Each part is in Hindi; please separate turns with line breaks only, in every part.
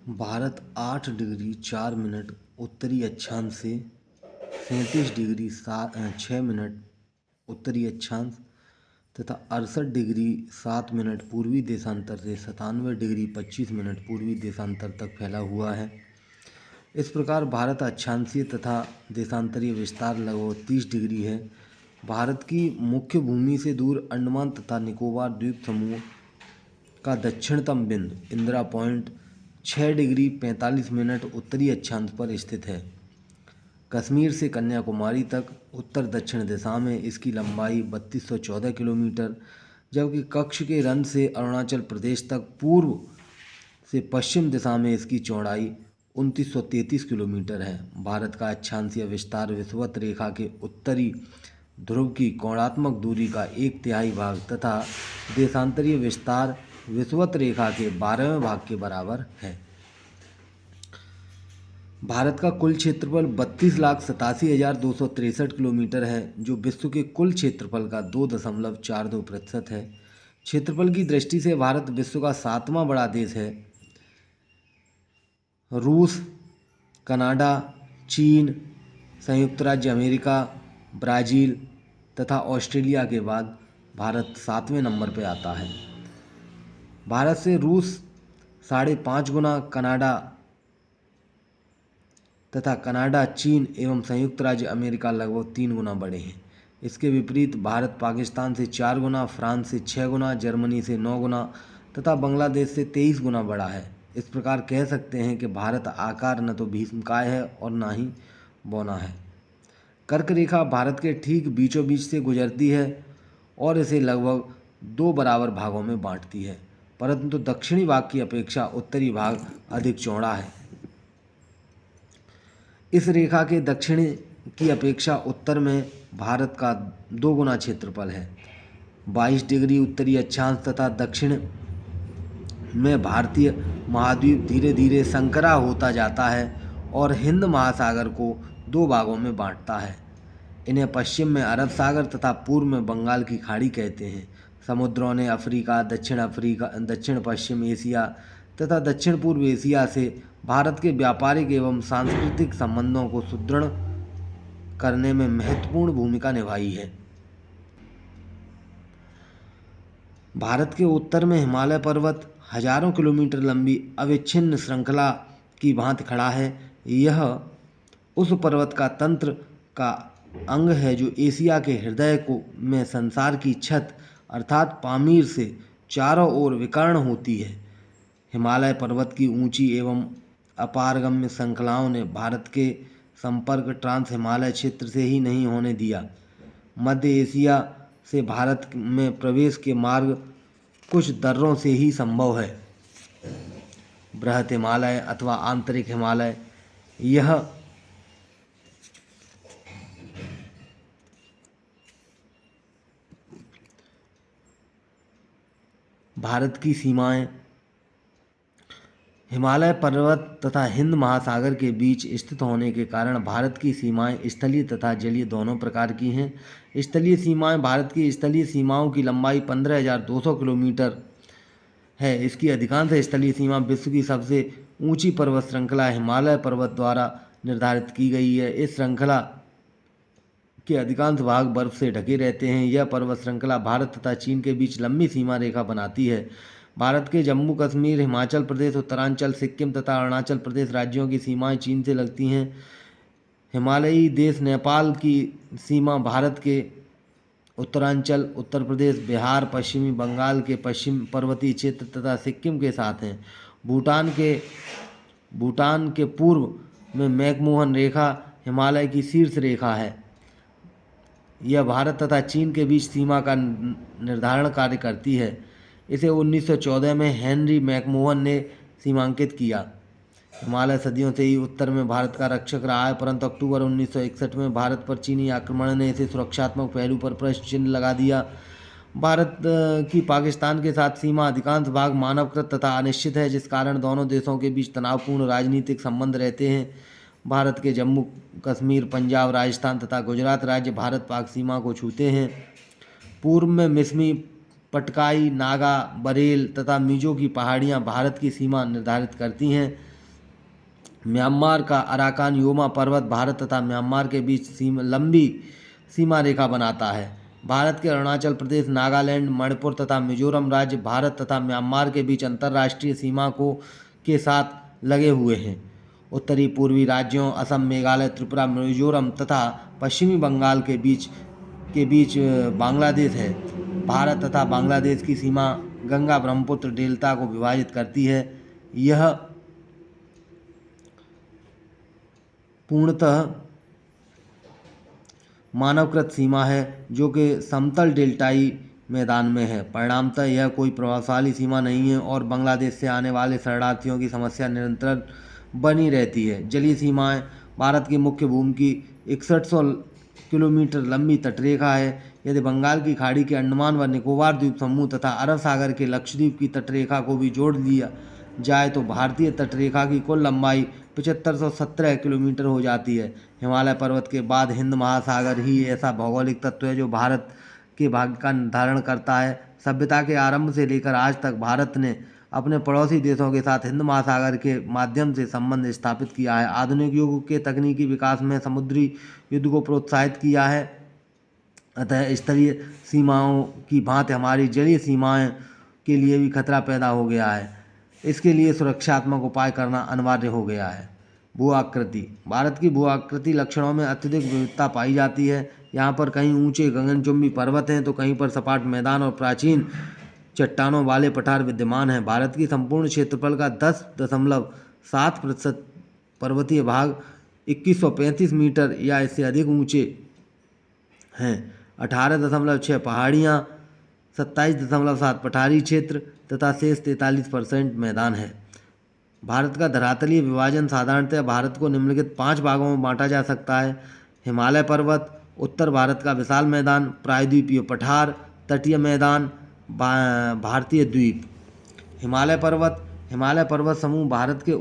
भारत 8 डिग्री 4 मिनट उत्तरी अक्षांश से 37 डिग्री 6 मिनट उत्तरी अक्षांश तथा 68 डिग्री 7 मिनट पूर्वी देशांतर से 97 डिग्री 25 मिनट पूर्वी देशांतर तक फैला हुआ है। इस प्रकार भारत अक्षांशीय तथा देशांतरीय विस्तार लगभग 30 डिग्री है। भारत की मुख्य भूमि से दूर अंडमान तथा निकोबार द्वीप समूह का दक्षिणतम बिंदु इंदिरा पॉइंट 6 डिग्री 45 मिनट उत्तरी अक्षांश पर स्थित है। कश्मीर से कन्याकुमारी तक उत्तर दक्षिण दिशा में इसकी लंबाई 3214 किलोमीटर, जबकि कच्छ के रन से अरुणाचल प्रदेश तक पूर्व से पश्चिम दिशा में इसकी चौड़ाई 2933 किलोमीटर है। भारत का अक्षांशीय विस्तार विषुवत रेखा के उत्तरी ध्रुव की कोणात्मक दूरी का 1/3 भाग तथा देशांतरीय विस्तार विषुवत रेखा के 12वें भाग के बराबर है। भारत का कुल क्षेत्रफल 32,87,263 किलोमीटर है, जो विश्व के कुल क्षेत्रफल का 2.42% है। क्षेत्रफल की दृष्टि से भारत विश्व का 7वां बड़ा देश है। रूस, कनाडा, चीन, संयुक्त राज्य अमेरिका, ब्राज़ील तथा ऑस्ट्रेलिया के बाद भारत 7वें नंबर पर आता है। भारत से रूस 5.5 गुना, तथा कनाडा, चीन एवं संयुक्त राज्य अमेरिका लगभग 3 गुना बड़े हैं। इसके विपरीत भारत पाकिस्तान से 4 गुना, फ्रांस से 6 गुना, जर्मनी से 9 गुना तथा बांग्लादेश से 23 गुना बड़ा है। इस प्रकार कह सकते हैं कि भारत आकार न तो भीष्मकाय है और न ही बौना है। कर्क रेखा भारत के ठीक बीचों बीच से गुजरती है और इसे लगभग 2 बराबर भागों में बांटती है, परंतु दक्षिणी भाग की अपेक्षा उत्तरी भाग अधिक चौड़ा है। इस रेखा के दक्षिण की अपेक्षा उत्तर में भारत का 2 गुना क्षेत्रफल है। 22 डिग्री उत्तरी अक्षांश तथा दक्षिण में भारतीय महाद्वीप धीरे धीरे संकरा होता जाता है और हिंद महासागर को 2 भागों में बांटता है। इन्हें पश्चिम में अरब सागर तथा पूर्व में बंगाल की खाड़ी कहते हैं। समुद्रों ने अफ्रीका, दक्षिण पश्चिम एशिया तथा दक्षिण पूर्व एशिया से भारत के व्यापारिक एवं सांस्कृतिक संबंधों को सुदृढ़ करने में महत्वपूर्ण भूमिका निभाई है। भारत के उत्तर में हिमालय पर्वत हजारों किलोमीटर लंबी अविच्छिन्न श्रृंखला की भांति खड़ा है। यह उस पर्वत का तंत्र का अंग है जो एशिया के हृदय को में संसार की छत अर्थात पामीर से चारों ओर विकर्ण होती है। हिमालय पर्वत की ऊंची एवं अपारगम्य श्रृंखलाओं ने भारत के संपर्क ट्रांस हिमालय क्षेत्र से ही नहीं होने दिया। मध्य एशिया से भारत में प्रवेश के मार्ग कुछ दर्रों से ही संभव है। बृहत हिमालय अथवा आंतरिक हिमालय, यह भारत की सीमाएं हिमालय पर्वत तथा हिंद महासागर के बीच स्थित होने के कारण भारत की सीमाएं स्थलीय तथा जलीय दोनों प्रकार की हैं। स्थलीय सीमाएं भारत की स्थलीय सीमाओं की लंबाई 15,200 किलोमीटर है। इसकी अधिकांश स्थलीय सीमा विश्व की सबसे ऊंची पर्वत श्रृंखला हिमालय पर्वत द्वारा निर्धारित की गई है। इस श्रृंखला के अधिकांश भाग बर्फ से ढके रहते हैं। यह पर्वत श्रृंखला भारत तथा चीन के बीच लंबी सीमा रेखा बनाती है। भारत के जम्मू कश्मीर, हिमाचल प्रदेश, उत्तरांचल, सिक्किम तथा अरुणाचल प्रदेश राज्यों की सीमाएं चीन से लगती हैं। हिमालयी देश नेपाल की सीमा भारत के उत्तरांचल, उत्तर प्रदेश, बिहार, पश्चिमी बंगाल के पश्चिम पर्वतीय क्षेत्र तथा सिक्किम के साथ हैं। भूटान के पूर्व में मैकमोहन रेखा हिमालय की शीर्ष रेखा है। यह भारत तथा चीन के बीच सीमा का निर्धारण कार्य करती है। इसे 1914 में हेनरी मैकमोहन ने सीमांकित किया। हिमालय सदियों से ही उत्तर में भारत का रक्षक रहा है, परंतु अक्टूबर 1961 में भारत पर चीनी आक्रमण ने इसे सुरक्षात्मक पहलू पर प्रश्न चिन्ह लगा दिया। भारत की पाकिस्तान के साथ सीमा अधिकांश भाग मानवकृत तथा अनिश्चित है, जिस कारण दोनों देशों के बीच तनावपूर्ण राजनीतिक संबंध रहते हैं। भारत के जम्मू कश्मीर, पंजाब, राजस्थान तथा गुजरात राज्य भारत पाक सीमा को छूते हैं। पूर्व में मिसमी, पटकाई, नागा, बरेल तथा मिजो की पहाड़ियाँ भारत की सीमा निर्धारित करती हैं। म्यांमार का अराकान योमा पर्वत भारत तथा म्यांमार के बीच लंबी सीमा रेखा बनाता है। भारत के अरुणाचल प्रदेश, नागालैंड, मणिपुर तथा मिजोरम राज्य भारत तथा म्यांमार के बीच अंतर्राष्ट्रीय सीमा को के साथ लगे हुए हैं। उत्तरी पूर्वी राज्यों असम, मेघालय, त्रिपुरा, मिजोरम तथा पश्चिमी बंगाल के बीच बांग्लादेश है। भारत तथा बांग्लादेश की सीमा गंगा ब्रह्मपुत्र डेल्टा को विभाजित करती है। यह पूर्णतः मानवकृत सीमा है जो कि समतल डेल्टाई मैदान में है। परिणामतः यह कोई प्रभावशाली सीमा नहीं है और बांग्लादेश से आने वाले शरणार्थियों की समस्या निरंतर बनी रहती है। जलीय सीमाएं भारत की मुख्य भूमि की 6100 किलोमीटर लंबी तटरेखा है। यदि बंगाल की खाड़ी के अंडमान व निकोबार द्वीप समूह तथा अरब सागर के लक्षद्वीप की तटरेखा को भी जोड़ लिया जाए तो भारतीय तटरेखा की कुल लंबाई 7517 किलोमीटर हो जाती है। हिमालय पर्वत के बाद हिंद महासागर ही ऐसा भौगोलिक तत्व है जो भारत के भाग्य का निर्धारण करता है। सभ्यता के आरंभ से लेकर आज तक भारत ने अपने पड़ोसी देशों के साथ हिंद महासागर के माध्यम से संबंध स्थापित किया है। आधुनिक युग के तकनीकी विकास में समुद्री युद्ध को प्रोत्साहित किया है। अतः स्तरीय सीमाओं की भांति हमारी जलीय सीमाएं के लिए भी खतरा पैदा हो गया है। इसके लिए सुरक्षात्मक उपाय करना अनिवार्य हो गया है। भू आकृति भारत की भू आकृति लक्षणों में अत्यधिक विविधता पाई जाती है। यहाँ पर कहीं ऊंचे गगनचुंबी पर्वत हैं तो कहीं पर सपाट मैदान और प्राचीन चट्टानों वाले पठार विद्यमान हैं। भारत की संपूर्ण क्षेत्रफल का 10.7% पर्वतीय भाग 2135 मीटर या इससे अधिक ऊंचे हैं। 18.6 पहाड़ियाँ, 27.7 पठारी क्षेत्र तथा शेष 43% मैदान है। भारत का धरातलीय विभाजन साधारणतः भारत को निम्नलिखित 5 भागों में बांटा जा सकता है। हिमालय पर्वत, उत्तर भारत का विशाल मैदान, प्रायद्वीपीय पठार, तटीय मैदान, भारतीय द्वीप। हिमालय पर्वत समूह भारत के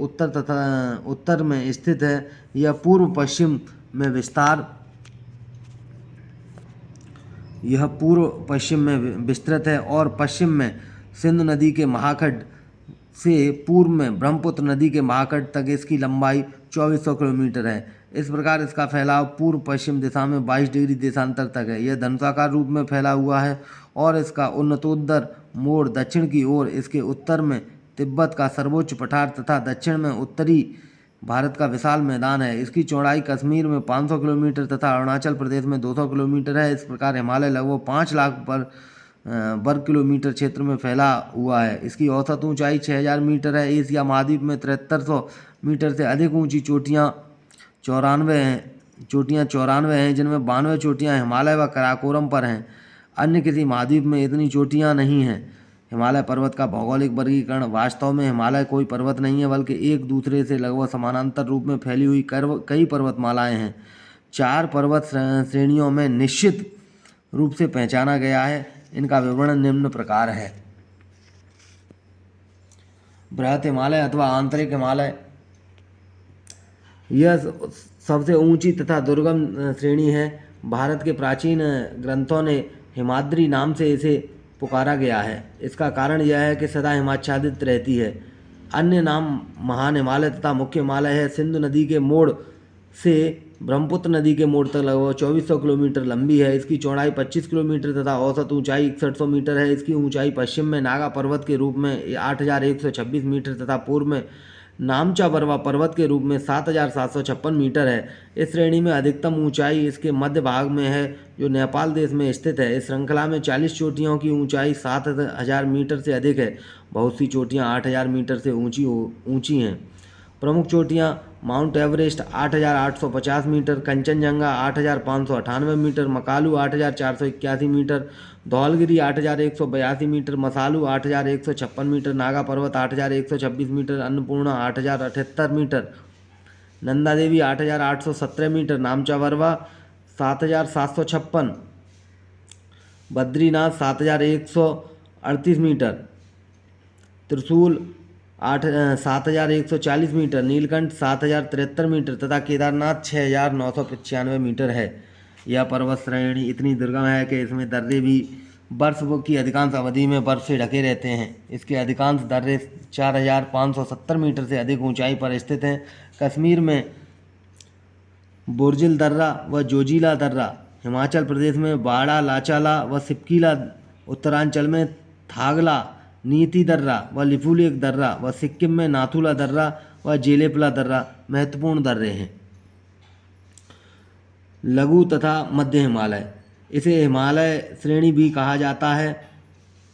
उत्तर में स्थित है। यह पूर्व पश्चिम में विस्तृत है और पश्चिम में सिंधु नदी के महाखंड से पूर्व में ब्रह्मपुत्र नदी के महाखंड तक इसकी लंबाई 2400 किलोमीटर है। इस प्रकार इसका फैलाव पूर्व पश्चिम दिशा में 22 डिग्री देशांतर तक है। यह धनुषाकार रूप में फैला हुआ है और इसका उन्नतोत्तर मोड़ दक्षिण की ओर इसके उत्तर में तिब्बत का सर्वोच्च पठार तथा दक्षिण में उत्तरी भारत का विशाल मैदान है। इसकी चौड़ाई कश्मीर में 500 किलोमीटर तथा अरुणाचल प्रदेश में 200 किलोमीटर है। इस प्रकार हिमालय लगभग 5 लाख वर्ग किलोमीटर क्षेत्र में फैला हुआ है। इसकी औसत ऊंचाई 6000 मीटर है। एशिया महाद्वीप में 7300 मीटर से अधिक ऊंची चोटियाँ 94 हैं, जिनमें 92 चोटियाँ हिमालय व काराकोरम पर हैं। अन्य किसी महाद्वीप में इतनी चोटियाँ नहीं हैं। हिमालय पर्वत का भौगोलिक वर्गीकरण वास्तव में हिमालय कोई पर्वत नहीं है बल्कि एक दूसरे से लगभग समानांतर रूप में फैली हुई कई पर्वतमालाएं हैं। 4 पर्वत श्रेणियों में निश्चित रूप से पहचाना गया है। इनका विवरण निम्न प्रकार है। बृहत हिमालय अथवा आंतरिक हिमालय, यह सबसे ऊंची तथा दुर्गम श्रेणी है। भारत के प्राचीन ग्रंथों ने हिमाद्री नाम से इसे पुकारा गया है। इसका कारण यह है कि सदा हिमाच्छादित रहती है। अन्य नाम महान हिमालय तथा मुख्य हिमालय है। सिंधु नदी के मोड़ से ब्रह्मपुत्र नदी के मोड़ तक लगभग 2400 किलोमीटर लंबी है। इसकी चौड़ाई 25 किलोमीटर तथा औसत ऊंचाई 6100 मीटर है। इसकी ऊंचाई पश्चिम में नागा पर्वत के रूप में 8126 मीटर तथा पूर्व में नामचा बरवा पर्वत के रूप में 7756 मीटर है। इस श्रेणी में अधिकतम ऊंचाई इसके मध्य भाग में है जो नेपाल देश में स्थित है। इस श्रृंखला में 40 चोटियों की ऊंचाई 7000 मीटर से अधिक है। बहुत सी चोटियां 8000 मीटर से ऊंची हैं। प्रमुख चोटियां Mount Everest 8850 metre, Kanchenjunga 8598 metre, Makalu 8481 metre, Dhaulagiri 8182 metre, Manaslu 8156 metre, Nanga Parbat 8126 metre, Annapurna 8078 metre, Nanda Devi 8817 metre, Namcha Barwa 7756, Badrinath 7138 metre, Trishul 7140 metre, Neelkanth 7073 metre तथा केदारनाथ 6995 मीटर है। यह पर्वत श्रेणी इतनी दुर्गम है कि इसमें दर्रे भी वर्ष की अधिकांश अवधि में बर्फ से ढके रहते हैं। इसके अधिकांश दर्रे 4570 मीटर से अधिक ऊंचाई पर स्थित हैं। कश्मीर में बोरजिल दर्रा व जोजिला दर्रा, हिमाचल प्रदेश में बाड़ा लाचाला व सिपकीला, उत्तरांचल में थागला, नीति दर्रा व लिपुलेख दर्रा व सिक्किम में नाथुला दर्रा व जेलेपला दर्रा महत्वपूर्ण दर्रे हैं। लघु तथा मध्य हिमालय, इसे हिमालय श्रेणी भी कहा जाता है,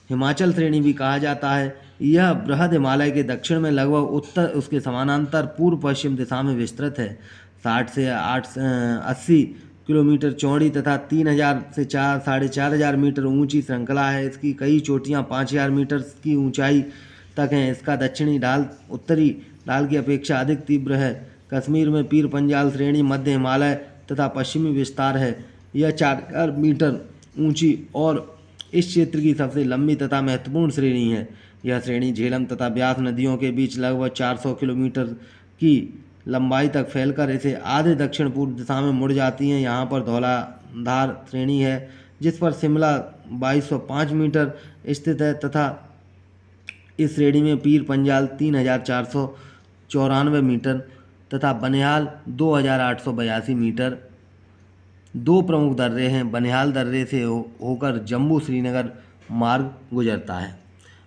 हिमाचल श्रेणी भी कहा जाता है। यह बृहद हिमालय के दक्षिण में लगभग उत्तर उसके समानांतर पूर्व पश्चिम दिशा में विस्तृत है। 60 से 80 किलोमीटर चौड़ी तथा 3000 से 4,500 मीटर ऊंची श्रृंखला है। इसकी कई चोटियां 5000 मीटर की ऊंचाई तक हैं। इसका दक्षिणी ढाल उत्तरी ढाल की अपेक्षा अधिक तीव्र है। कश्मीर में पीर पंजाल श्रेणी मध्य हिमालय तथा पश्चिमी विस्तार है। यह 4000 मीटर ऊंची और इस क्षेत्र की सबसे लंबी तथा महत्वपूर्ण श्रेणी है। यह श्रेणी झेलम तथा ब्यास नदियों के बीच लगभग 400 किलोमीटर की लंबाई तक फैलकर इसे आधे दक्षिण पूर्व दिशा में मुड़ जाती है। यहाँ पर धौलाधार श्रेणी है जिस पर शिमला 2205 मीटर स्थित है तथा इस श्रेणी में पीर पंजाल 3494 मीटर तथा बनिहाल 2882 मीटर। दो प्रमुख दर्रे हैं। बनिहाल दर्रे से होकर जम्मू श्रीनगर मार्ग गुजरता है।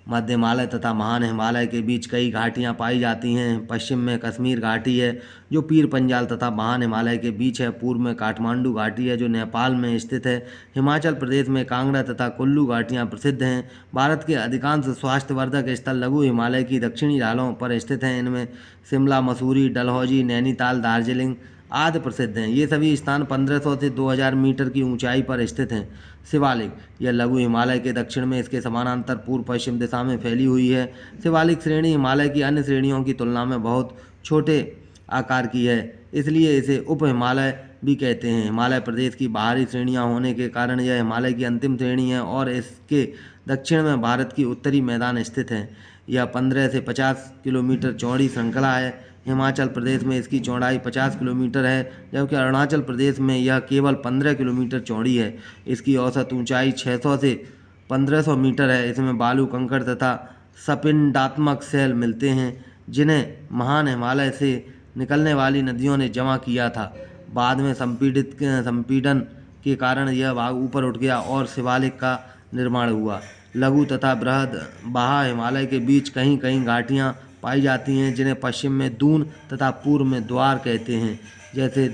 मध्य हिमालय तथा महान हिमालय के बीच कई घाटियां पाई जाती हैं। पश्चिम में कश्मीर घाटी है जो पीर पंजाल तथा महान हिमालय के बीच है। पूर्व में काठमांडू घाटी है जो नेपाल में स्थित है। हिमाचल प्रदेश में कांगड़ा तथा कुल्लू घाटियां प्रसिद्ध हैं। भारत के अधिकांश स्वास्थ्यवर्धक स्थल लघु हिमालय की दक्षिणी ढालों पर स्थित हैं। इनमें शिमला, मसूरी, डलहौजी, नैनीताल, दार्जिलिंग आदि प्रसिद्ध हैं। ये सभी स्थान 1500 से 2000 मीटर की ऊंचाई पर स्थित हैं। शिवालिक, यह लघु हिमालय के दक्षिण में इसके समानांतर पूर्व पश्चिम दिशा में फैली हुई है। शिवालिक श्रेणी हिमालय की अन्य श्रेणियों की तुलना में बहुत छोटे आकार की है, इसलिए इसे उप हिमालय भी कहते हैं। हिमालय प्रदेश की बाहरी श्रेणियां होने के कारण यह हिमालय की अंतिम श्रेणी है और इसके दक्षिण में भारत की उत्तरी मैदान स्थित है। यह 15 से 50 किलोमीटर चौड़ी श्रृंखला है। हिमाचल प्रदेश में इसकी चौड़ाई 50 किलोमीटर है जबकि अरुणाचल प्रदेश में यह केवल 15 किलोमीटर चौड़ी है। इसकी औसत ऊंचाई 600 से 1500 मीटर है। इसमें बालू, कंकड़ तथा सपिंडात्मक शैल मिलते हैं जिन्हें महान हिमालय से निकलने वाली नदियों ने जमा किया था। बाद में संपीड़न के कारण यह भाग ऊपर उठ गया और शिवालिक का निर्माण हुआ। लघु तथा बृहद बाहा हिमालय के बीच कहीं कहीं घाटियाँ पाई जाती हैं जिन्हें पश्चिम में दून तथा पूर्व में द्वार कहते हैं, जैसे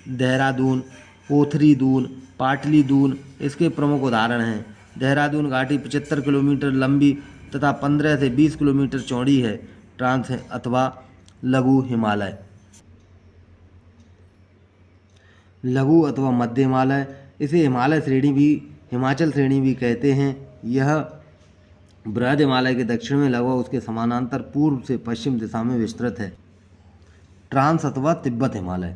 देहरादून, पोथरी दून, पाटली दून इसके प्रमुख उदाहरण हैं। देहरादून घाटी 75 किलोमीटर लंबी तथा 15 से 20 किलोमीटर चौड़ी है। ट्रांस अथवा लघु हिमालय। लघु अथवा मध्य हिमालय, इसे हिमालय श्रेणी भी हिमाचल श्रेणी भी कहते हैं। यह बृहद हिमालय के दक्षिण में लगभग उसके समानांतर पूर्व से पश्चिम दिशा में विस्तृत है। ट्रांस अथवा तिब्बत हिमालय,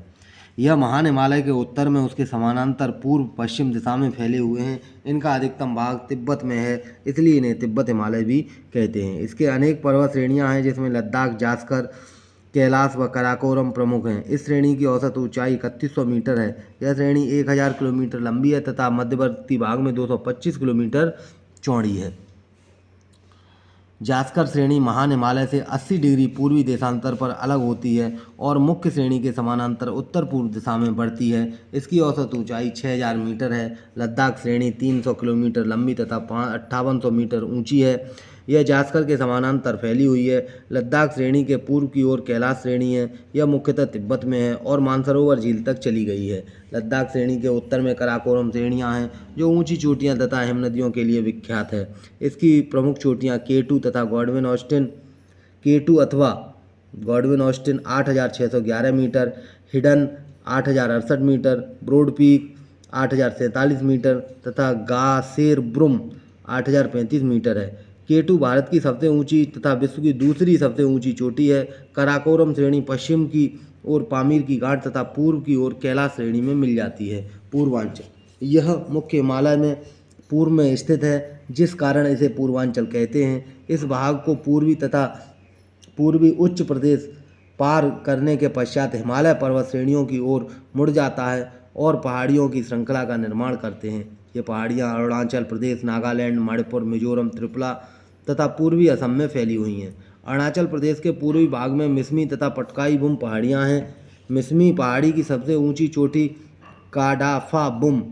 यह महान हिमालय के उत्तर में उसके समानांतर पूर्व पश्चिम दिशा में फैले हुए हैं। इनका अधिकतम भाग तिब्बत में है, इसलिए इन्हें तिब्बत हिमालय भी कहते हैं। इसके अनेक पर्वत श्रेणियां हैं जिसमें लद्दाख, जास्कर, कैलाश व कराकोरम प्रमुख हैं। इस श्रेणी की औसत ऊंचाई 3100 मीटर है। यह श्रेणी 1000 किलोमीटर लंबी है तथा मध्यवर्ती भाग में 225 किलोमीटर चौड़ी है। जास्कर श्रेणी महान हिमालय से 80 डिग्री पूर्वी देशांतर पर अलग होती है और मुख्य श्रेणी के समानांतर उत्तर पूर्व दिशा में बढ़ती है। इसकी औसत ऊंचाई 6000 मीटर है। लद्दाख श्रेणी 300 किलोमीटर लंबी तथा 5800 मीटर ऊंची है। यह जास्कर के समानांतर फैली हुई है। लद्दाख श्रेणी के पूर्व की ओर कैलाश श्रेणी है। यह मुख्यतः तिब्बत में है और मानसरोवर झील तक चली गई है। लद्दाख श्रेणी के उत्तर में कराकोरम श्रेणियां हैं जो ऊंची चोटियां तथा हिमनदियों के लिए विख्यात है। इसकी प्रमुख चोटियां K2 तथा गॉडविन ऑस्टिन, K2 अथवा Godwin Austen 8611 metre, Hidden 8068 metre, Broad Peak 8047 metre तथा गासेरब्रुम 8035 मीटर है। K2 भारत की सबसे ऊंची तथा विश्व की दूसरी सबसे ऊंची चोटी है। कराकोरम श्रेणी पश्चिम की ओर पामीर की घाट तथा पूर्व की ओर कैलाश श्रेणी में मिल जाती है। पूर्वांचल, यह मुख्य हिमालय में पूर्व में स्थित है जिस कारण इसे पूर्वांचल कहते हैं। इस भाग को पूर्वी उच्च प्रदेश पार करने के पश्चात हिमालय पर्वत श्रेणियों की ओर मुड़ जाता है और पहाड़ियों की श्रृंखला का निर्माण करते हैं। ये पहाड़ियाँ अरुणाचल प्रदेश, नागालैंड, मणिपुर, मिजोरम, त्रिपुरा तथा पूर्वी असम में फैली हुई हैं। अरुणाचल प्रदेश के पूर्वी भाग में मिसमी तथा पटकाई बुम पहाड़ियाँ हैं। मिसमी पहाड़ी की सबसे ऊंची चोटी काडाफा बुम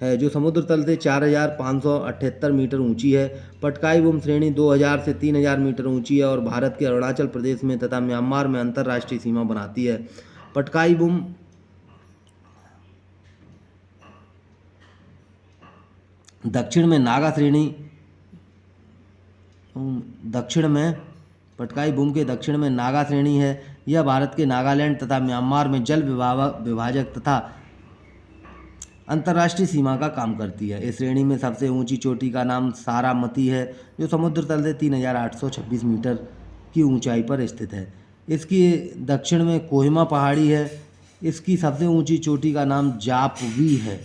है जो समुद्र तल से 4,578 मीटर ऊंची है। पटकाई बुम श्रेणी 2,000 से 3,000 मीटर ऊंची है और भारत के अरुणाचल प्रदेश में तथा म्यांमार में अंतर्राष्ट्रीय सीमा बनाती है। पटकाई बुम दक्षिण में नागा श्रेणी दक्षिण में पटकाई बुम के दक्षिण में नागा श्रेणी है। यह भारत के नागालैंड तथा म्यांमार में जल विभाजक तथा अंतर्राष्ट्रीय सीमा का काम करती है। इस श्रेणी में सबसे ऊंची चोटी का नाम सारामती है जो समुद्र तल से 3,826 मीटर की ऊंचाई पर स्थित है। इसकी दक्षिण में कोहिमा पहाड़ी है। इसकी सबसे ऊंची चोटी का नाम जापवी है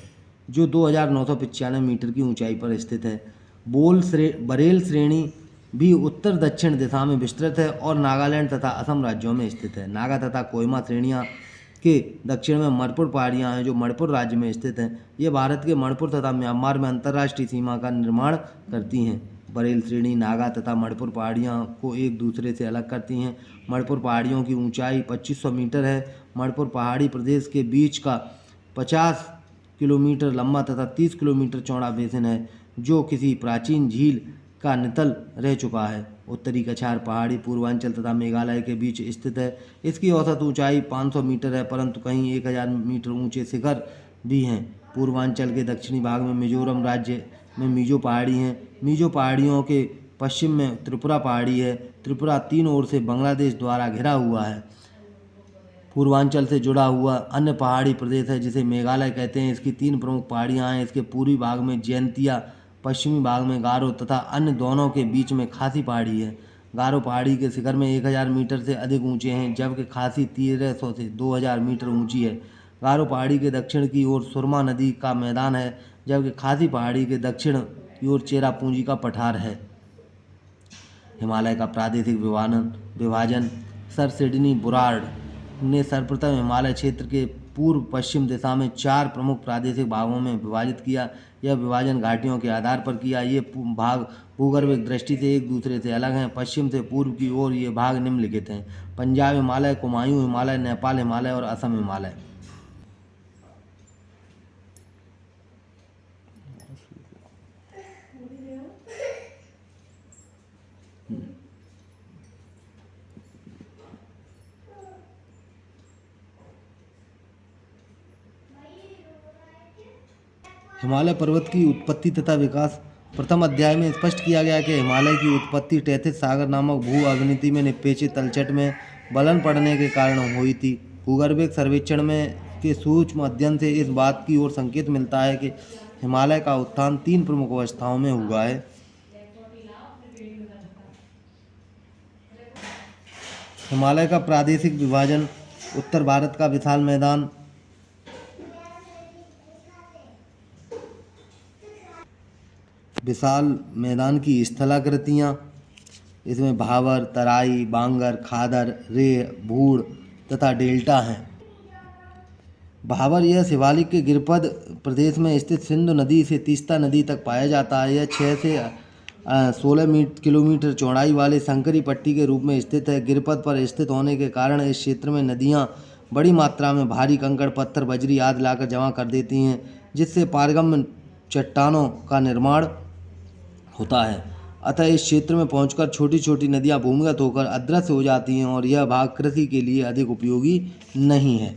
जो 2,995 मीटर की ऊंचाई पर स्थित है। बरेल श्रेणी भी उत्तर दक्षिण दिशा में विस्तृत है और नागालैंड तथा असम राज्यों में स्थित है। नागा तथा कोहिमा श्रेणियाँ के दक्षिण में मणिपुर पहाड़ियाँ हैं जो मणिपुर राज्य में स्थित हैं। ये भारत के मणिपुर तथा म्यांमार में अंतर्राष्ट्रीय सीमा का निर्माण करती हैं। बरेल श्रेणी नागा तथा मणिपुर पहाड़ियों को एक दूसरे से अलग करती हैं। मणिपुर पहाड़ियों की ऊंचाई 2,500 मीटर है। मणिपुर पहाड़ी प्रदेश के बीच का 50 किलोमीटर लंबा तथा 30 किलोमीटर चौड़ा बेसिन है जो किसी प्राचीन झील का नितल रह चुका है। उत्तरी कछार पहाड़ी पूर्वांचल तथा मेघालय के बीच स्थित है। इसकी औसत ऊंचाई 500 मीटर है परंतु कहीं 1,000 मीटर ऊंचे शिखर भी हैं। पूर्वांचल के दक्षिणी भाग में मिजोरम राज्य में मिजो पहाड़ी हैं। मिजो पहाड़ियों के पश्चिम में त्रिपुरा पहाड़ी है। त्रिपुरा तीन ओर से बांग्लादेश द्वारा घिरा हुआ है। पूर्वांचल से जुड़ा हुआ अन्य पहाड़ी प्रदेश है जिसे मेघालय कहते हैं। इसकी 3 प्रमुख पहाड़ियाँ हैं। इसके पूर्वी भाग में जयंतिया, पश्चिमी भाग में गारो तथा अन्य दोनों के बीच में खासी पहाड़ी है। गारो पहाड़ी के शिखर में 1,000 मीटर से अधिक ऊंचे हैं जबकि खासी 1,300 से 2,000 मीटर ऊंची है। गारो पहाड़ी के दक्षिण की ओर सुरमा नदी का मैदान है जबकि खासी पहाड़ी के दक्षिण की ओर चेरापूंजी का पठार है। हिमालय का प्रादेशिक विभाजन सर सिडनी बुरार्ड ने सर्वप्रथम हिमालय क्षेत्र के पूर्व पश्चिम दिशा में 4 प्रमुख प्रादेशिक भागों में विभाजित किया। यह विभाजन घाटियों के आधार पर किया। ये भाग भूगर्भिक दृष्टि से एक दूसरे से अलग हैं। पश्चिम से पूर्व की ओर ये भाग निम्नलिखित हैं: पंजाब हिमालय, कुमायूं हिमालय, नेपाल हिमालय और असम हिमालय। हिमालय पर्वत की उत्पत्ति तथा विकास। प्रथम अध्याय में स्पष्ट किया गया कि हिमालय की उत्पत्ति टैथिस सागर नामक भू अवनति में निक्षेपित तलछट में बलन पड़ने के कारण हुई थी। भूगर्भिक सर्वेक्षण में के सूक्ष्म अध्ययन से इस बात की ओर संकेत मिलता है कि हिमालय का उत्थान 3 प्रमुख अवस्थाओं में हुआ है। हिमालय का प्रादेशिक विभाजन। उत्तर भारत का विशाल मैदान की स्थलाकृतियाँ। इसमें भावर, तराई, बांगर, खादर, रेह, भूड़ तथा डेल्टा हैं। भावर यह शिवालिक के गिरिपद प्रदेश में स्थित सिंधु नदी से तीस्ता नदी तक पाया जाता है। यह 6 से 16 किलोमीटर चौड़ाई वाले संकरी पट्टी के रूप में स्थित है। गिरिपद पर स्थित होने के कारण इस क्षेत्र में नदियाँ बड़ी मात्रा में भारी कंकड़, पत्थर, बजरी आदि लाकर जमा कर देती हैं जिससे पारगम्य चट्टानों का निर्माण होता है। अतः इस क्षेत्र में पहुंचकर छोटी छोटी नदियां भूमिगत होकर अदृश्य हो जाती हैं और यह भाग कृषि के लिए अधिक उपयोगी नहीं है।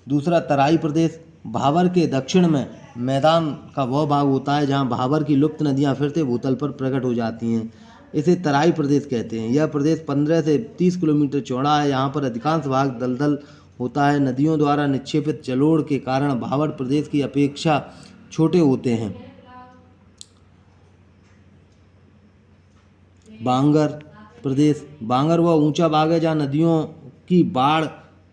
दूसरा, तराई प्रदेश। भावर के दक्षिण में मैदान का वह भाग होता है जहां भावर की लुप्त नदियां फिर से भूतल पर प्रकट हो जाती हैं। इसे तराई प्रदेश कहते हैं। यह प्रदेश 15 से 30 किलोमीटर चौड़ा है। यहाँ पर अधिकांश भाग दलदल होता है। नदियों द्वारा निक्षेपित जलोढ़ के कारण भावर प्रदेश की अपेक्षा छोटे होते हैं। बांगर प्रदेश। बांगर वह ऊंचा भाग है जहाँ नदियों की बाढ़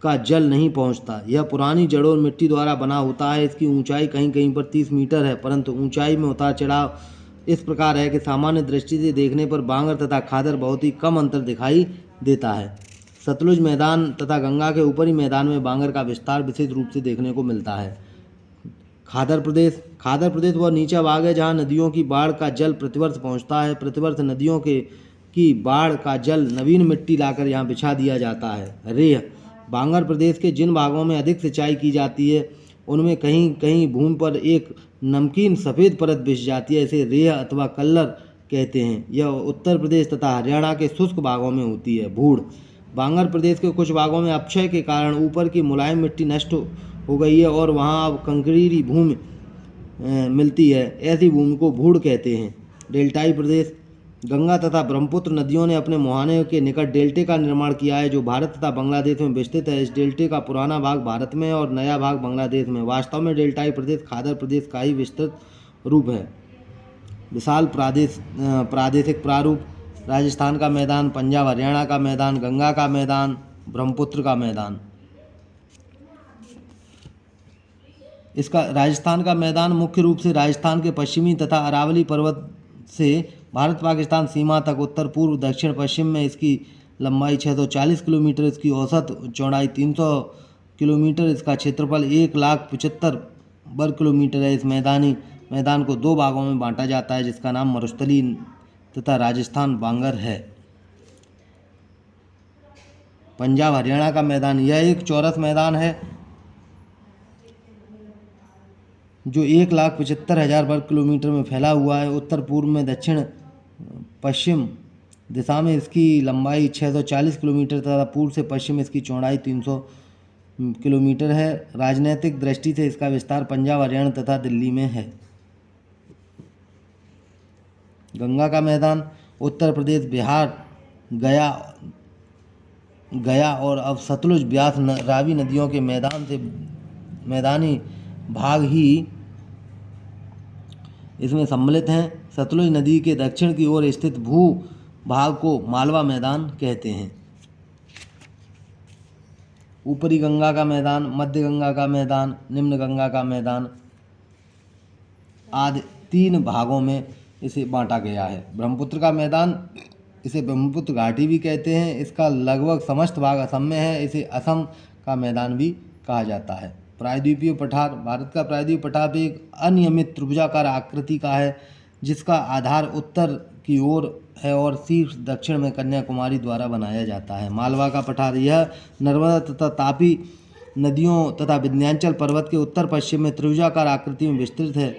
का जल नहीं पहुँचता। यह पुरानी जड़ों और मिट्टी द्वारा बना होता है। इसकी ऊंचाई कहीं कहीं पर 30 मीटर है परंतु ऊंचाई में उतार चढ़ाव इस प्रकार है कि सामान्य दृष्टि से देखने पर बांगर तथा खादर बहुत ही कम अंतर दिखाई देता है। सतलुज मैदान तथा गंगा के ऊपरी मैदान में बांगर का विस्तार विशेष रूप से देखने को मिलता है। खादर प्रदेश वह नीचा भाग है जहाँ नदियों की बाढ़ का जल प्रतिवर्ष पहुँचता है। प्रतिवर्ष नदियों की बाढ़ का जल नवीन मिट्टी लाकर यहाँ बिछा दिया जाता है। रेह बांगर प्रदेश के जिन भागों में अधिक सिंचाई की जाती है उनमें कहीं कहीं भूमि पर एक नमकीन सफ़ेद परत बिछ जाती है, इसे रेह अथवा कल्लर कहते हैं। यह उत्तर प्रदेश तथा हरियाणा के शुष्क भागों में होती है। भूड़ बांगर प्रदेश के कुछ भागों में अपक्षय के कारण ऊपर की मुलायम मिट्टी नष्ट हो गई है और वहाँ अब कंकरीली भूमि मिलती है। ऐसी भूमि को भूड़ कहते हैं। डेल्टाई प्रदेश गंगा तथा ब्रह्मपुत्र नदियों ने अपने मुहाने के निकट डेल्टे का निर्माण किया है जो भारत तथा बांग्लादेश में विस्तृत है। इस डेल्टे का पुराना भाग भारत में और नया भाग बांग्लादेश में। वास्तव में डेल्टाई प्रदेश खादर प्रदेश का ही विस्तृत रूप है। विशाल प्रादेशिक प्रारूप राजस्थान का मैदान, पंजाब हरियाणा का मैदान, गंगा का मैदान, ब्रह्मपुत्र का मैदान। इसका राजस्थान का मैदान मुख्य रूप से राजस्थान के पश्चिमी तथा अरावली पर्वत से भारत पाकिस्तान सीमा तक उत्तर पूर्व दक्षिण पश्चिम में इसकी लंबाई 640 किलोमीटर, इसकी औसत चौड़ाई 300 किलोमीटर, इसका क्षेत्रफल 1,75,000 वर्ग किलोमीटर है। इस मैदान को दो भागों में बांटा जाता है जिसका नाम मरुस्थली तथा राजस्थान बांगर है। पंजाब हरियाणा का मैदान यह एक चौरस मैदान है जो 1,75,000 वर्ग किलोमीटर में फैला हुआ है। उत्तर पूर्व में दक्षिण पश्चिम दिशा में इसकी लंबाई 640 किलोमीटर तथा पूर्व से पश्चिम इसकी चौड़ाई 300 किलोमीटर है। राजनीतिक दृष्टि से इसका विस्तार पंजाब हरियाणा तथा दिल्ली में है। गंगा का मैदान उत्तर प्रदेश, बिहार, गया और अब सतलुज, ब्यास, रावी नदियों के मैदानी भाग ही इसमें सम्मिलित हैं। सतलुज नदी के दक्षिण की ओर स्थित भू भाग को मालवा मैदान कहते हैं। ऊपरी गंगा का मैदान, मध्य गंगा का मैदान, निम्न गंगा का मैदान आदि 3 भागों में इसे बांटा गया है। ब्रह्मपुत्र का मैदान, इसे ब्रह्मपुत्र घाटी भी कहते हैं। इसका लगभग समस्त भाग असम में है। इसे असम का मैदान भी कहा जाता है। प्रायद्वीपीय पठार भारत का प्रायद्वीपीय पठार एक अनियमित त्रिभुजाकार आकृति का है जिसका आधार उत्तर की ओर है और शीर्ष दक्षिण में कन्याकुमारी द्वारा बनाया जाता है। मालवा का पठार यह नर्मदा तथा तापी नदियों तथा विंध्याचल पर्वत के उत्तर पश्चिम में त्रिभुजाकार आकृति में विस्तृत है।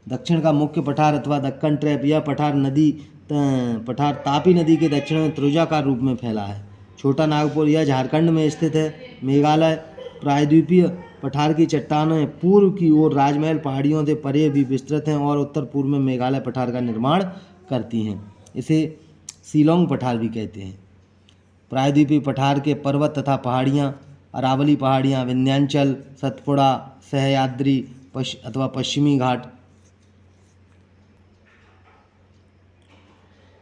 दक्षिण का मुख्य पठार अथवा दक्कन ट्रैप यह पठार तापी नदी के दक्षिण में त्रिभुजाकार रूप में फैला है। छोटा नागपुर यह झारखंड में स्थित है। मेघालय प्रायद्वीपीय पठार की चट्टानें पूर्व की ओर राजमहल पहाड़ियों से परे भी विस्तृत हैं और उत्तर पूर्व में मेघालय पठार का निर्माण करती हैं। इसे शिलोंग पठार भी कहते हैं। प्रायद्वीपीय पठार के पर्वत तथा पहाड़ियाँ अरावली पहाड़ियाँ, विंध्याचल, सतपुड़ा, सह्याद्री अथवा पश्चिमी घाट।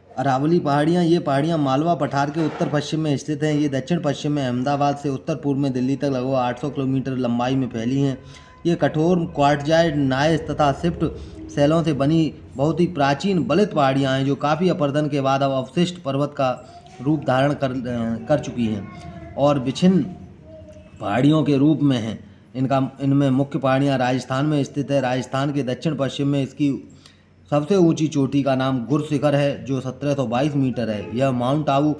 अरावली पहाड़ियाँ ये पहाड़ियाँ मालवा पठार के उत्तर पश्चिम में स्थित हैं। ये दक्षिण पश्चिम में अहमदाबाद से उत्तर पूर्व में दिल्ली तक लगभग 800 किलोमीटर लंबाई में फैली हैं। ये कठोर क्वार्टजाइट, नाइस तथा शिफ्ट शैलों से बनी बहुत ही प्राचीन बलित पहाड़ियाँ हैं जो काफ़ी अपरदन के बाद अब अवशिष्ट पर्वत का रूप धारण कर चुकी हैं और विभिन्न पहाड़ियों के रूप में हैं। इनमें मुख्य पहाड़ियाँ राजस्थान में स्थित है। राजस्थान के दक्षिण पश्चिम में इसकी सबसे ऊंची चोटी का नाम गुर शिखर है जो 1722 मीटर है। यह माउंट आबू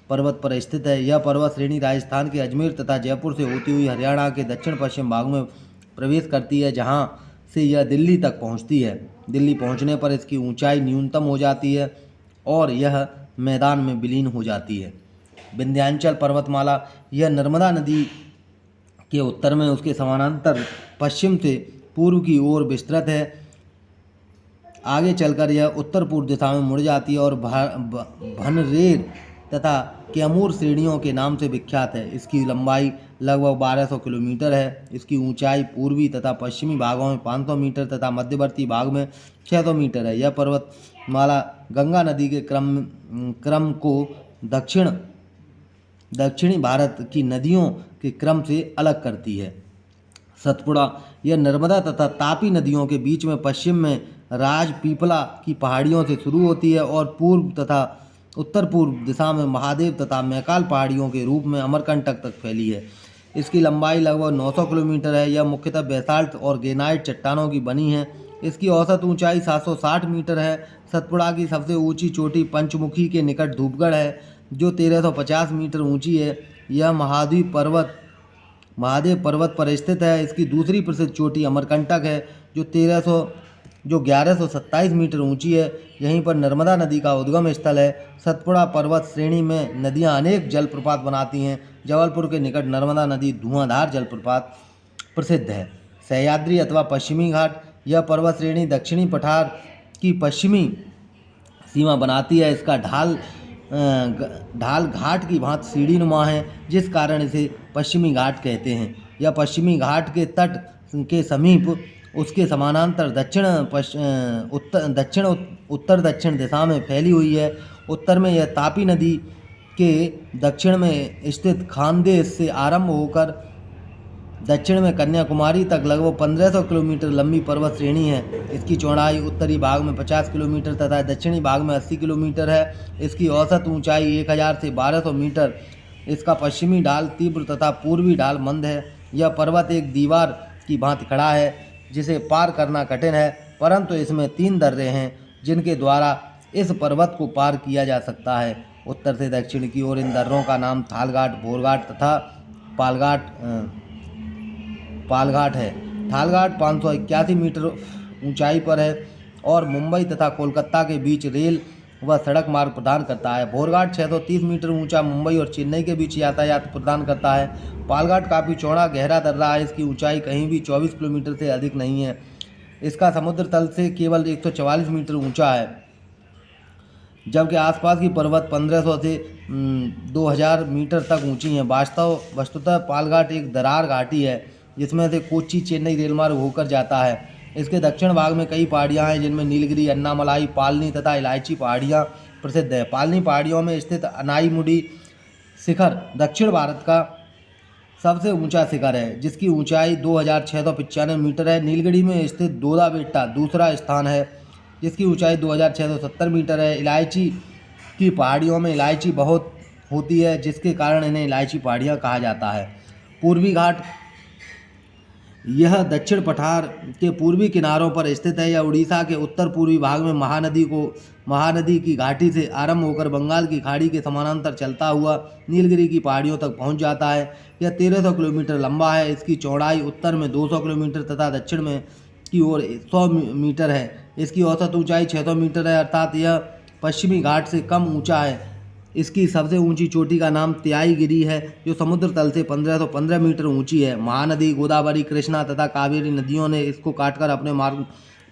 पर्वत पर स्थित है। यह पर्वत श्रेणी राजस्थान के अजमेर तथा जयपुर से होती हुई हरियाणा के दक्षिण पश्चिम भाग में प्रवेश करती है जहां से यह दिल्ली तक पहुंचती है। दिल्ली पहुंचने पर इसकी ऊंचाई न्यूनतम हो जाती है और यह मैदान में विलीन हो जाती है। विंध्याचल पर्वतमाला यह नर्मदा नदी के उत्तर में उसके समानांतर पश्चिम से पूर्व की ओर विस्तृत है। आगे चलकर यह उत्तर पूर्व दिशा में मुड़ जाती है और भनरेर तथा कैमूर श्रेणियों के नाम से विख्यात है। इसकी लंबाई लगभग 1200 किलोमीटर है। इसकी ऊंचाई पूर्वी तथा पश्चिमी भागों में 500 मीटर तथा मध्यवर्ती भाग में 600 मीटर है। यह पर्वतमाला गंगा नदी के क्रम को दक्षिणी भारत की नदियों के क्रम से अलग करती है। सतपुड़ा यह नर्मदा तथा तापी नदियों के बीच में पश्चिम में राजपीपला की पहाड़ियों से शुरू होती है और पूर्व तथा उत्तर पूर्व दिशा में महादेव तथा मैकाल पहाड़ियों के रूप में अमरकंटक तक फैली है। इसकी लंबाई लगभग 900 किलोमीटर है। यह मुख्यतः बेसाल्ट और ग्रेनाइट चट्टानों की बनी है। इसकी औसत ऊंचाई 760 मीटर है। सतपुड़ा की सबसे ऊंची चोटी पंचमुखी के निकट धूपगढ़ है, जो 1350 मीटर ऊंची है। यह महादेव पर्वत पर स्थित है। इसकी दूसरी प्रसिद्ध चोटी अमरकंटक है, जो 1127 मीटर ऊंची है। यहीं पर नर्मदा नदी का उद्गम स्थल है। सतपुड़ा पर्वत श्रेणी में नदियां अनेक जलप्रपात बनाती हैं। जबलपुर के निकट नर्मदा नदी धुआंधार जलप्रपात प्रसिद्ध है। सह्याद्री अथवा पश्चिमी घाट, यह पर्वत श्रेणी दक्षिणी पठार की पश्चिमी सीमा बनाती है। इसका ढाल घाट की भांति सीढ़ीनुमा है, जिस कारण इसे पश्चिमी घाट कहते हैं। यह पश्चिमी घाट के तट के समीप उसके समानांतर उत्तर दक्षिण दिशा में फैली हुई है। उत्तर में यह तापी नदी के दक्षिण में स्थित खानदेश से आरंभ होकर दक्षिण में कन्याकुमारी तक लगभग 1500 किलोमीटर लंबी पर्वत श्रेणी है। इसकी चौड़ाई उत्तरी भाग में 50 किलोमीटर तथा दक्षिणी भाग में 80 किलोमीटर है। इसकी औसत ऊंचाई 1000 से 1200 मीटर। इसका पश्चिमी ढाल तीव्र तथा पूर्वी ढाल मंद है। यह पर्वत एक दीवार की भांति खड़ा है, जिसे पार करना कठिन है, परंतु इसमें 3 दर्रे हैं जिनके द्वारा इस पर्वत को पार किया जा सकता है। उत्तर से दक्षिण की ओर इन दर्रों का नाम थालघाट, भोरघाट तथा पालघाट है। थालघाट 581 मीटर ऊंचाई पर है और मुंबई तथा कोलकाता के बीच रेल व सड़क मार्ग प्रदान करता है। भोरघाट 630 मीटर ऊंचा मुंबई और चेन्नई के बीच यातायात प्रदान करता है। पालघाट काफ़ी चौड़ा गहरा दर्रा है। इसकी ऊंचाई कहीं भी 24 किलोमीटर से अधिक नहीं है। इसका समुद्र तल से केवल 144 मीटर ऊंचा है, जबकि आसपास की पर्वत 1500 से 2000 मीटर तक ऊंची हैं। वस्तुतः पालघाट एक दरार घाटी है, जिसमें से कोच्चि चेन्नई रेलमार्ग होकर जाता है। इसके दक्षिण भाग में कई पहाड़ियां हैं, जिनमें नीलगिरी, अन्नामलाई, पालनी तथा इलायची पहाड़ियां प्रसिद्ध है। पालनी पहाड़ियों में स्थित अनाईमुडी शिखर दक्षिण भारत का सबसे ऊंचा शिखर है, जिसकी ऊंचाई 2695 मीटर है। नीलगिरी में स्थित दोदा बेट्टा दूसरा स्थान है, जिसकी ऊंचाई 2670 मीटर है। इलायची की पहाड़ियों में इलायची बहुत होती है, जिसके कारण इन्हें इलायची पहाड़ियाँ कहा जाता है। पूर्वी घाट, यह दक्षिण पठार के पूर्वी किनारों पर स्थित है। यह उड़ीसा के उत्तर पूर्वी भाग में महानदी की घाटी से आरंभ होकर बंगाल की खाड़ी के समानांतर चलता हुआ नीलगिरी की पहाड़ियों तक पहुंच जाता है। यह 1300 किलोमीटर लंबा है। इसकी चौड़ाई उत्तर में 200 किलोमीटर तथा दक्षिण में की ओर 100 मीटर है। इसकी औसत ऊंचाई 600 मीटर है, अर्थात यह पश्चिमी घाट से कम ऊंचा है। इसकी सबसे ऊंची चोटी का नाम त्याई गिरी है, जो समुद्र तल से 1515 मीटर ऊंची है। महानदी, गोदावरी, कृष्णा तथा कावेरी नदियों ने इसको काटकर अपने मार्ग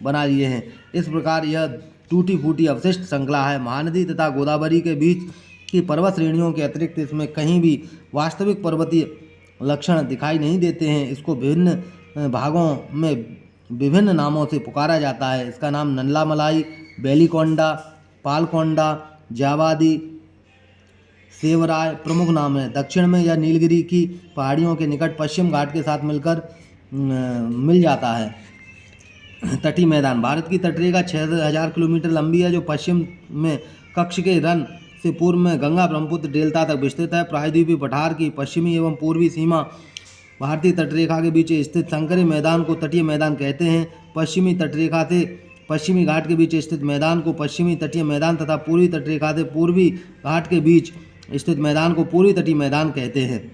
बना लिए हैं। इस प्रकार यह टूटी फूटी अवशिष्ट श्रृंखला है। महानदी तथा गोदावरी के बीच की पर्वत श्रेणियों के अतिरिक्त इसमें कहीं भी वास्तविक पर्वतीय लक्षण दिखाई नहीं देते हैं। इसको विभिन्न भागों में विभिन्न नामों से पुकारा जाता है। इसका नाम नल्लामलाई, बेलीकोंडा, पालकोंडा, जावादी, सेवराय प्रमुख नाम है। दक्षिण में यह नीलगिरी की पहाड़ियों के निकट पश्चिम घाट के साथ मिल जाता है। तटीय मैदान, भारत की तटरेखा 6000 किलोमीटर लंबी है, जो पश्चिम में कच्छ के रन से पूर्व में गंगा ब्रह्मपुत्र डेल्टा तक विस्तृत है। प्रायद्वीपीय पठार की पश्चिमी एवं पूर्वी सीमा भारतीय तटरेखा के बीच स्थित संकरी मैदान को तटीय मैदान कहते हैं। पश्चिमी तटरेखा से पश्चिमी घाट के बीच स्थित मैदान को पश्चिमी तटीय मैदान तथा पूर्वी तटरेखा से पूर्वी घाट के बीच स्थित मैदान को पूर्वी तटीय मैदान कहते हैं।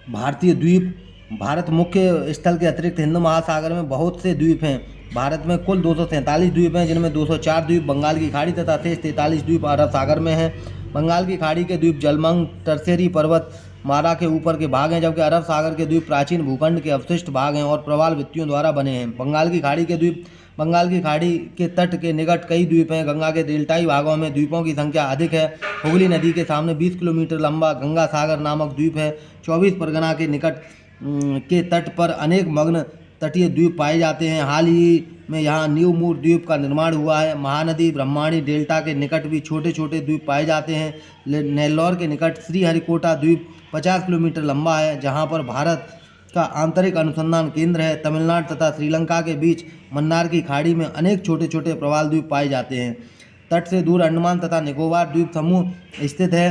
भारतीय द्वीप, भारत मुख्य स्थल के अतिरिक्त हिंद महासागर में बहुत से द्वीप हैं। भारत में कुल 247 द्वीप हैं, जिनमें 204 द्वीप बंगाल की खाड़ी तथा शेष 43 द्वीप अरब सागर में हैं। बंगाल की खाड़ी के द्वीप जलमंग टर्सेरी पर्वत माला के ऊपर के भाग हैं, जबकि अरब सागर के द्वीप प्राचीन भूखंड के अवशिष्ट भाग हैं और प्रवाल भित्तियों द्वारा बने हैं। बंगाल की खाड़ी के द्वीप, बंगाल की खाड़ी के तट के निकट कई द्वीप हैं। गंगा के डेल्टाई भागों में द्वीपों की संख्या अधिक है। हुगली नदी के सामने 20 किलोमीटर लंबा गंगा सागर नामक द्वीप है। 24 परगना के निकट के तट पर अनेक मग्न तटीय द्वीप पाए जाते हैं। हाल ही में यहाँ न्यू मूर द्वीप का निर्माण हुआ है। महानदी ब्रह्माणी डेल्टा के निकट भी छोटे छोटे द्वीप पाए जाते हैं। नेल्लौर के निकट श्रीहरिकोटा द्वीप 50 किलोमीटर लंबा है, जहाँ पर भारत का आंतरिक अनुसंधान केंद्र है। तमिलनाडु तथा श्रीलंका के बीच मन्नार की खाड़ी में अनेक छोटे छोटे प्रवाल द्वीप पाए जाते हैं। तट से दूर अंडमान तथा निकोबार द्वीप समूह स्थित है।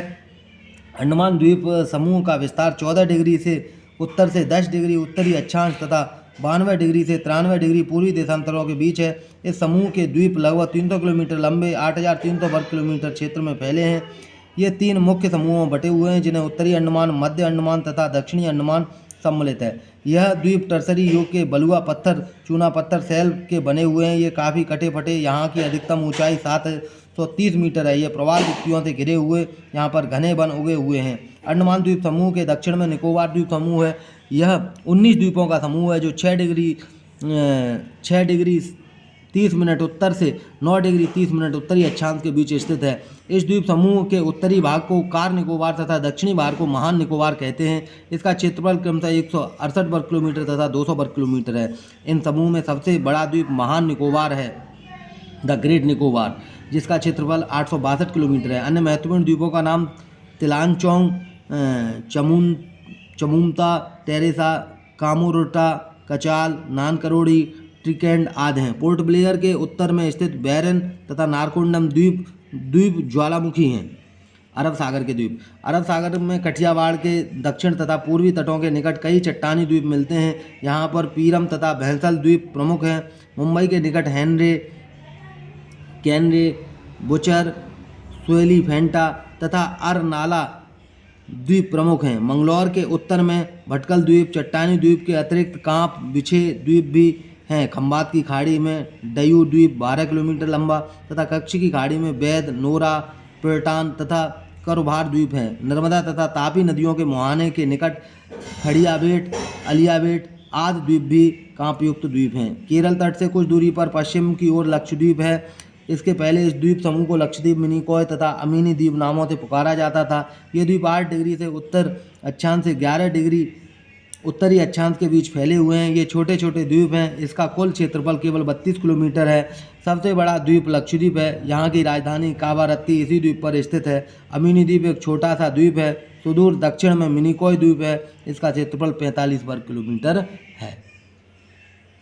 अंडमान द्वीप समूह का विस्तार 14 डिग्री से उत्तर से 10 डिग्री उत्तरी अक्षांश तथा 92 डिग्री से 93 डिग्री पूर्वी देशांतरों के बीच है। इस समूह के द्वीप लगभग 300 किलोमीटर लंबे 8,300 वर्ग किलोमीटर क्षेत्र में फैले हैं। ये 3 मुख्य समूहों में बटे हुए हैं, जिन्हें उत्तरी अंडमान, मध्य अंडमान तथा दक्षिणी अंडमान सम्मिलित है। यह द्वीप टर्सरी युग के बलुआ पत्थर, चूना पत्थर शैल के बने हुए हैं। ये काफ़ी कटे फटे। यहाँ की अधिकतम ऊंचाई 730 मीटर है। ये प्रवाल युक्तियों से घिरे हुए यहाँ पर घने वन उगे हुए हैं। अंडमान द्वीप समूह के दक्षिण में निकोबार द्वीप समूह है। यह 19 द्वीपों का समूह है, जो 6 डिग्री 30 मिनट उत्तर से 9 डिग्री 30 मिनट उत्तरी अक्षांश के बीच स्थित है। इस द्वीप समूह के उत्तरी भाग को कार निकोबार तथा दक्षिणी भाग को महान निकोबार कहते हैं। इसका क्षेत्रफल क्रमशः 168 वर्ग किलोमीटर तथा 200 वर्ग किलोमीटर है। इन समूह में सबसे बड़ा द्वीप महान निकोबार है, द ग्रेट निकोबार, जिसका क्षेत्रफल 862 किलोमीटर है। अन्य महत्वपूर्ण द्वीपों का नाम तिलांगचोंग, चमुमता, टेरेसा, कामोरोटा, कचाल, नानकरोडी, ट्रिकेंड आदि हैं। पोर्ट ब्लेयर के उत्तर में स्थित बैरन तथा नारकोंडम द्वीप ज्वालामुखी हैं। अरब सागर के द्वीप। अरब सागर में कठियावाड़ के दक्षिण तथा पूर्वी तटों के निकट कई चट्टानी द्वीप मिलते हैं। यहाँ पर पीरम तथा भैंसल द्वीप प्रमुख हैं। मुंबई के निकट हैनरे, कैनरे, बुचर, सुएली फेंटा तथा अरनाला द्वीप प्रमुख हैं। मंगलौर के उत्तर में भटकल द्वीप, चट्टानी द्वीप के अतिरिक्त कांप बिछे द्वीप भी हैं। खंबात की खाड़ी में डयू द्वीप 12 किलोमीटर लंबा तथा कच्छ की खाड़ी में बैद, नोरा, पेटान तथा करोभार द्वीप हैं। नर्मदा तथा तापी नदियों के मुहाने के निकट खड़ियाबेट, अलियाबेट आदि द्वीप भी कांपयुक्त द्वीप हैं। केरल तट से कुछ दूरी पर पश्चिम की ओर लक्षद्वीप है। इसके पहले इस द्वीप समूह को लक्षद्वीप, मिनिकॉय तथा अमीनी द्वीप नामों से पुकारा जाता था। ये द्वीप 8 डिग्री से उत्तर अक्षांश से 11 डिग्री उत्तरी अक्षांश के बीच फैले हुए हैं। ये छोटे छोटे द्वीप हैं। इसका कुल क्षेत्रफल केवल 32 किलोमीटर है। सबसे बड़ा द्वीप लक्षद्वीप है। यहाँ की राजधानी कावारत्ती इसी द्वीप पर स्थित है। अमीनी द्वीप एक छोटा सा द्वीप है। सुदूर दक्षिण में मिनिकॉय द्वीप है। इसका क्षेत्रफल 45 वर्ग किलोमीटर है।